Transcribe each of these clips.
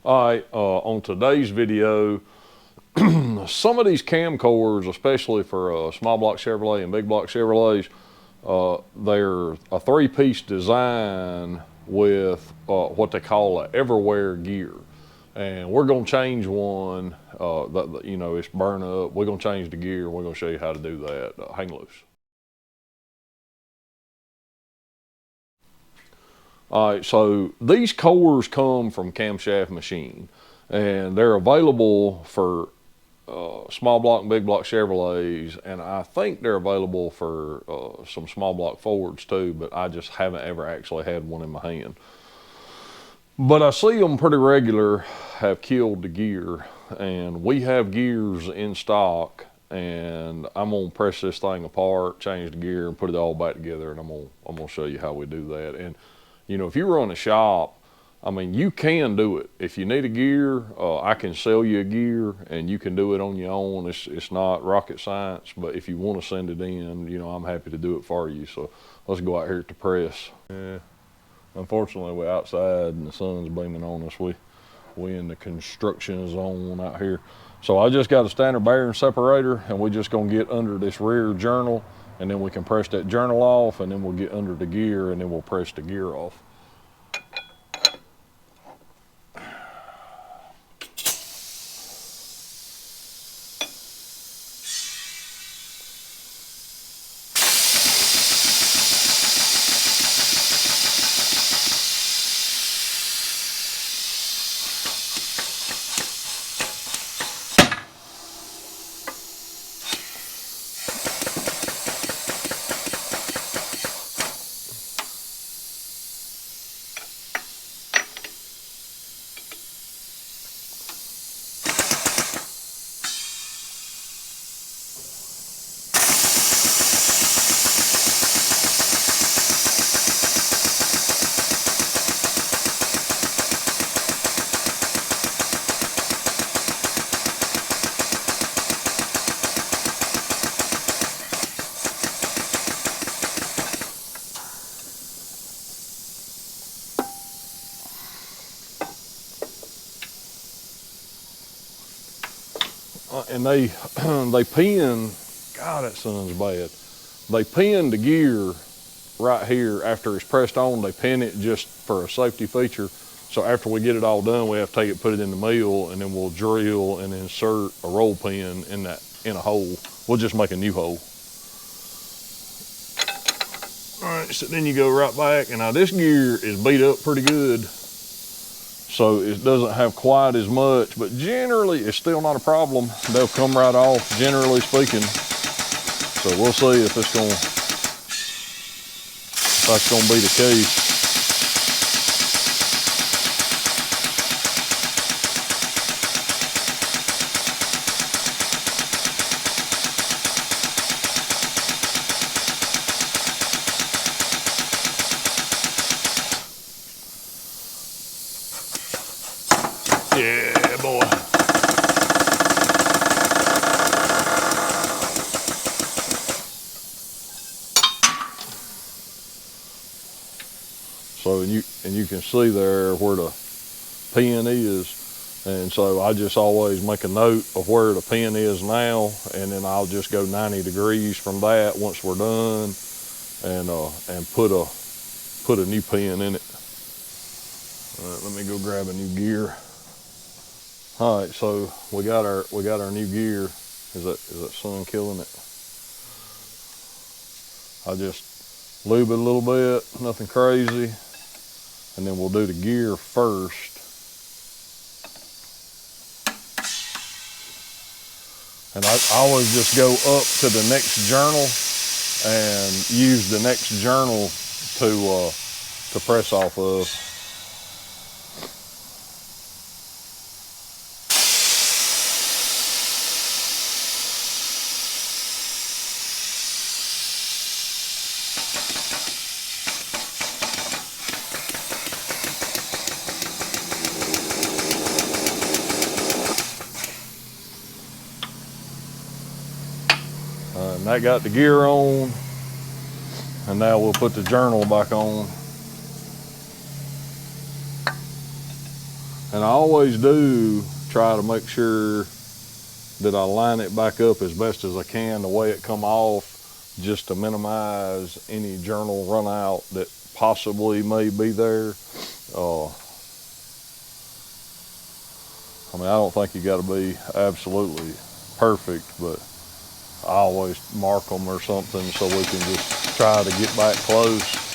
All right, on today's video, some of these camcorders, especially for small block Chevrolet and big block Chevrolets, they're a three-piece design with what they call an everywhere gear. And we're gonna change one, it's burn up. We're gonna change the gear and we're gonna show you how to do that. Hang loose. All right, so these cores come from Camshaft Machine, and they're available for small block and big block Chevrolets, and I think they're available for some small block Fords too, but I just haven't ever actually had one in my hand. But I see them pretty regular, have killed the gear, and we have gears in stock, and I'm gonna press this thing apart, change the gear, and put it all back together, and I'm gonna show you how we do that. And you know, if you run a shop, I mean, you can do it. If you need a gear, I can sell you a gear and you can do it on your own. It's not rocket science, but if you want to send it in, you know, I'm happy to do it for you. So let's go out here at the press. Yeah. Unfortunately, we're outside and the sun's beaming on us. We in the construction zone out here. So I just got a standard bearing separator, and we're just gonna get under this rear journal, and then we can press that journal off, and then we'll get under the gear, and then we'll press the gear off. And they pin, God, that sun's bad. They pin the gear right here after it's pressed on. They pin it just for a safety feature. So after we get it all done, we have to take it, put it in the mill, and then we'll drill and insert a roll pin in a hole. We'll just make a new hole. All right, so then you go right back, and now this gear is beat up pretty good, so it doesn't have quite as much, but generally it's still not a problem. They'll come right off, generally speaking. So we'll see if that's gonna be the case. Yeah, boy. So and you can see there where the pin is, and so I just always make a note of where the pin is now, and then I'll just go 90 degrees from that once we're done, and put a new pin in it. All right, let me go grab a new gear. All right, so we got our new gear. Is that sun killing it? I just lube it a little bit, nothing crazy, and then we'll do the gear first. And I always just go up to the next journal and use the next journal to press off of. And that got the gear on, and now we'll put the journal back on. And I always do try to make sure that I line it back up as best as I can the way it come off, just to minimize any journal run out that possibly may be there. I mean, I don't think you got to be absolutely perfect, but I always mark them or something so we can just try to get back close.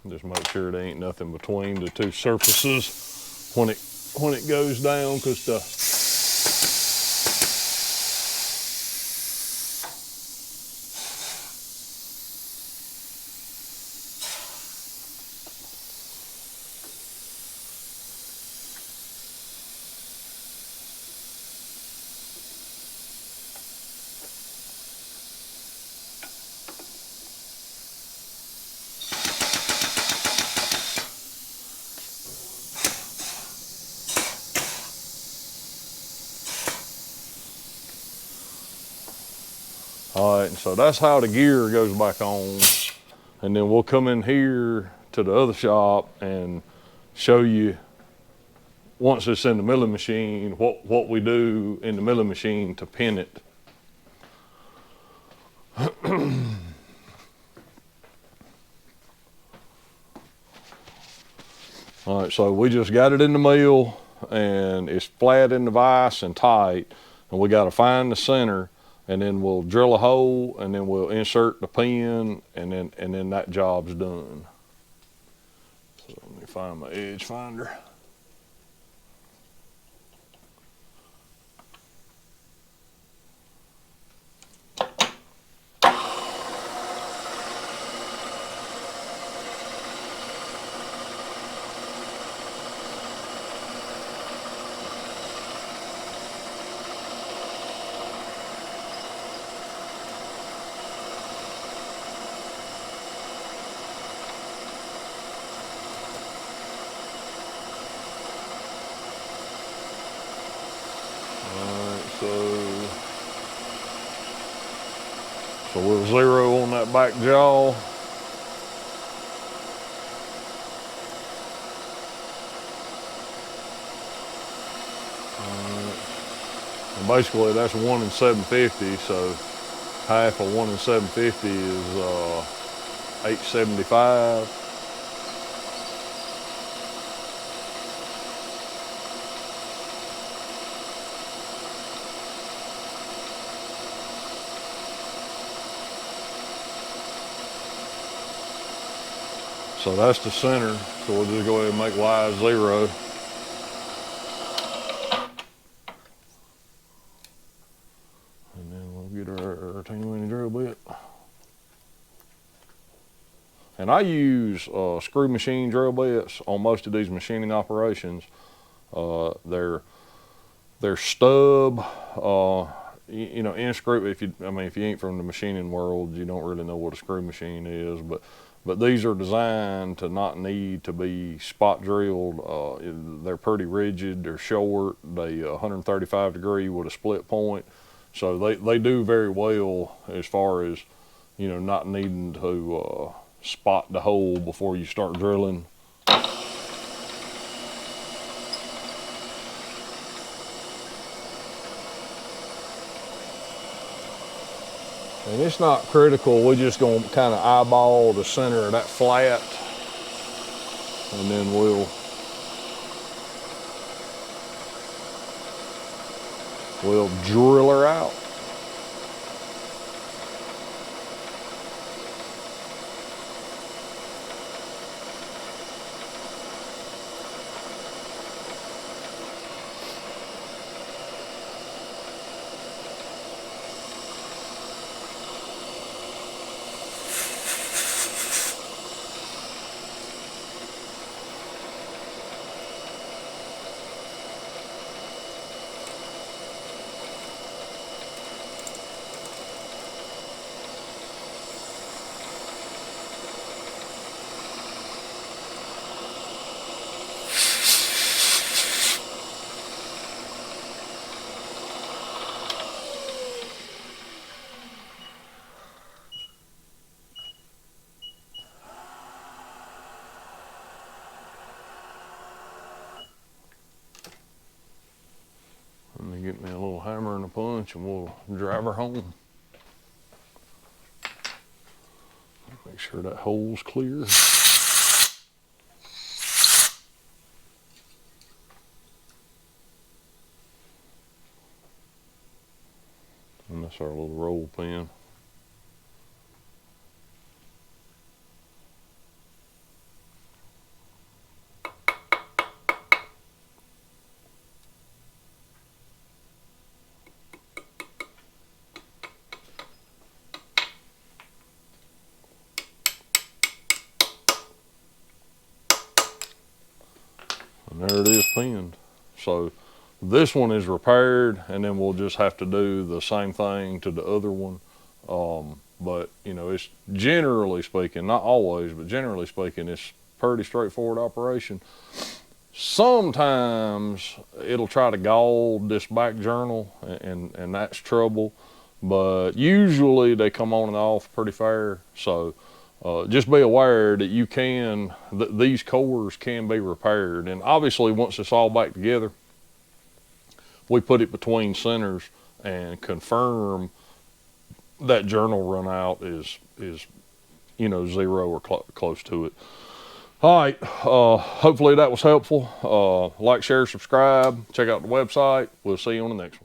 Just make sure there ain't nothing between the two surfaces when it goes down, because the all right, and so that's how the gear goes back on. And then we'll come in here to the other shop and show you, once it's in the milling machine, what we do in the milling machine to pin it. All right, so we just got it in the mill and it's flat in the vise and tight, and we got to find the center, and then we'll drill a hole, and then we'll insert the pin, and then that job's done. So let me find my edge finder. So we'll zero on that back jaw. And basically that's 1 in 750, so half of 1 in 750 is 875. So that's the center, so we'll just go ahead and make Y 0. And then we'll get our teeny drill bit. And I use screw machine drill bits on most of these machining operations. They're stub, you know, in screw. If you ain't from the machining world, you don't really know what a screw machine is, but these are designed to not need to be spot drilled. They're pretty rigid, they're short, they 135 degree with a split point. So they do very well as far as, you know, not needing to spot the hole before you start drilling. And it's not critical, we're just gonna kind of eyeball the center of that flat, and then we'll drill her out. me a little hammer and a punch and we'll drive her home. Make sure that hole's clear. And that's our little roll pin. And there it is pinned. So this one is repaired, and then we'll just have to do the same thing to the other one. But you know, it's generally speaking, not always, but generally speaking, it's pretty straightforward operation. Sometimes it'll try to gall this back journal, and that's trouble. But usually they come on and off pretty fair. So just be aware that you can, these cores can be repaired. And obviously once it's all back together, we put it between centers and confirm that journal run out is you know, 0 or close to it. All right, hopefully that was helpful. Like, share, subscribe, check out the website. We'll see you on the next one.